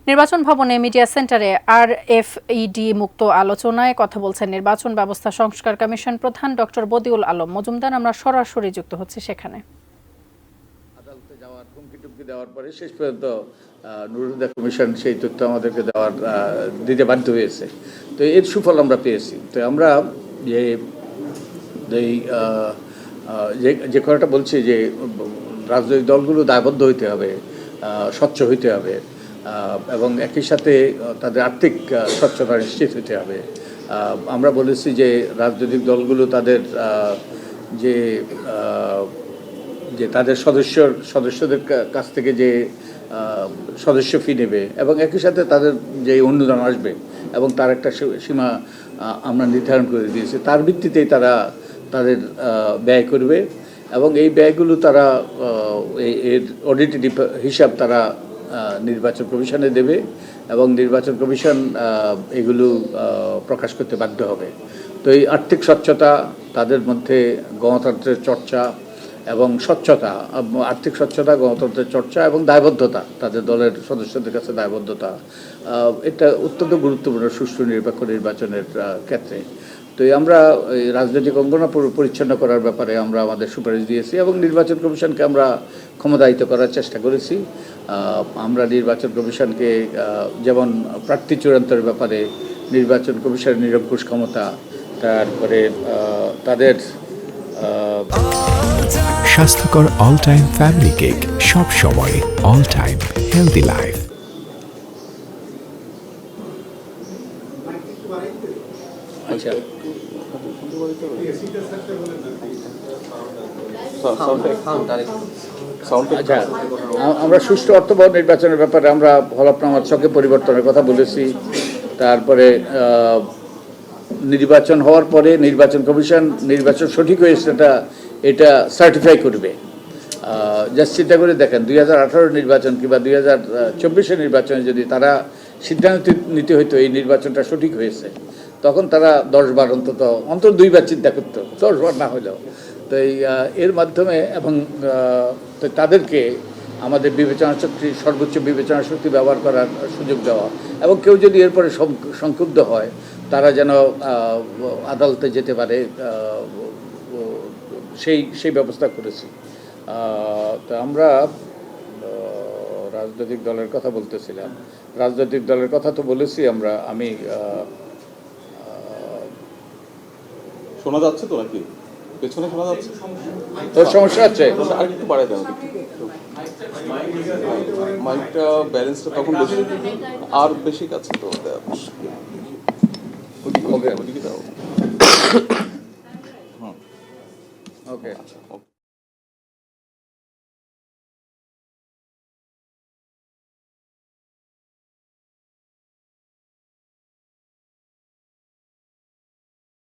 নির্বাচন ভবনে মিডিয়া সেন্টারে RFED মুক্ত আলোচনায় কথা বলছেন নির্বাচন ব্যবস্থা সংস্কার কমিশন প্রধান ডক্টর বদিউল আলম মজুমদার। আমরা সরাসরি যুক্ত হচ্ছি সেখানে। আদালতে যাওয়ার হুমকি দেওয়ার পরে শেষ পর্যন্ত নুরুল হুদা কমিশন সেই তথ্য আমাদেরকে দিতে বাধ্য হয়েছে। তো এর সুফল আমরা পেয়েছি। তো আমরা যে কথাটা বলছি যে রাজনৈতিক দলগুলো দায়বদ্ধ হইতে হবে, স্বচ্ছ হইতে হবে এবং একই সাথে তাদের আর্থিক স্বচ্ছতা নিশ্চিত হইতে হবে। আমরা বলেছি যে রাজনৈতিক দলগুলো তাদের তাদের সদস্যদের কাছ থেকে যে সদস্য ফি নেবে এবং একই সাথে তাদের যে অনুদান আসবে এবং তার একটা সীমা আমরা নির্ধারণ করে দিয়েছি। তার ভিত্তিতেই তারা তাদের ব্যয় করবে এবং এই ব্যয়গুলো তারা এর অডিটেড হিসাব তারা নির্বাচন কমিশনে দেবে এবং নির্বাচন কমিশন এগুলো প্রকাশ করতে বাধ্য হবে। তো এই আর্থিক স্বচ্ছতা, তাদের মধ্যে গণতন্ত্রের চর্চা এবং স্বচ্ছতা, আর্থিক স্বচ্ছতা, গণতন্ত্রের চর্চা এবং দায়বদ্ধতা, তাদের দলের সদস্যদের কাছে দায়বদ্ধতা, এটা অত্যন্ত গুরুত্বপূর্ণ সুষ্ঠু নিরপেক্ষ নির্বাচনের ক্ষেত্রে। তো আমরা রাজনৈতিক অঙ্গন পরিচ্ছন্ন করার ব্যাপারে আমরা আমাদের সুপারিশ দিয়েছি এবং নির্বাচন কমিশনকে আমরা ক্ষমতায়িত করার চেষ্টা করেছি। আমরা নির্বাচন কমিশনকে যেমন প্রার্থী চূড়ান্তের ব্যাপারে নির্বাচন কমিশনের নিরঙ্কুশ ক্ষমতা, তারপরে তাদের স্বাস্থ্যকর অল টাইম ফ্যামিলি কেক, সব সময় অল টাইম হেলদি লাইফ। আচ্ছা, আমরা সুষ্ঠু অর্থবহ নির্বাচনের ব্যাপারে আমরা হলফনামার ছকে পরিবর্তনের কথা বলেছি। তারপরে নির্বাচন হওয়ার পরে নির্বাচন কমিশন নির্বাচন সঠিক হয়েছে এটা সার্টিফাই করবে। জাস্ট চিন্তা করে দেখেন 2018 নির্বাচন কিংবা 2024 নির্বাচনে যদি তারা সিদ্ধান্ত নিতে হইতো এই নির্বাচনটা সঠিক হয়েছে, তখন তারা 10 বার অন্তত 2বার চিন্তা করতো, 10 বার না হলেও। তো এর মাধ্যমে এবং তাদেরকে আমাদের বিবেচনা শক্তি, সর্বোচ্চ বিবেচনা শক্তি ব্যবহার করার সুযোগ দেওয়া এবং কেউ যদি এরপরে সংক্ষুব্ধ হয় তারা যেন আদালতে যেতে পারে, সেই ব্যবস্থা করেছি। তো আমরা রাজনৈতিক দলের কথা বলতেছিলাম। রাজনৈতিক দলের কথা তো বলেছি আমরা। আমি শোনা যাচ্ছে তো নাকি? পেছনে শোনা যাচ্ছে? তোর সমস্যা আছে? আরেকটু বাড়াই দেন, মাইকটা ব্যালেন্সটা তখন বেশি আর বেশি কাছে তো ওদিকে দাও। ওকে।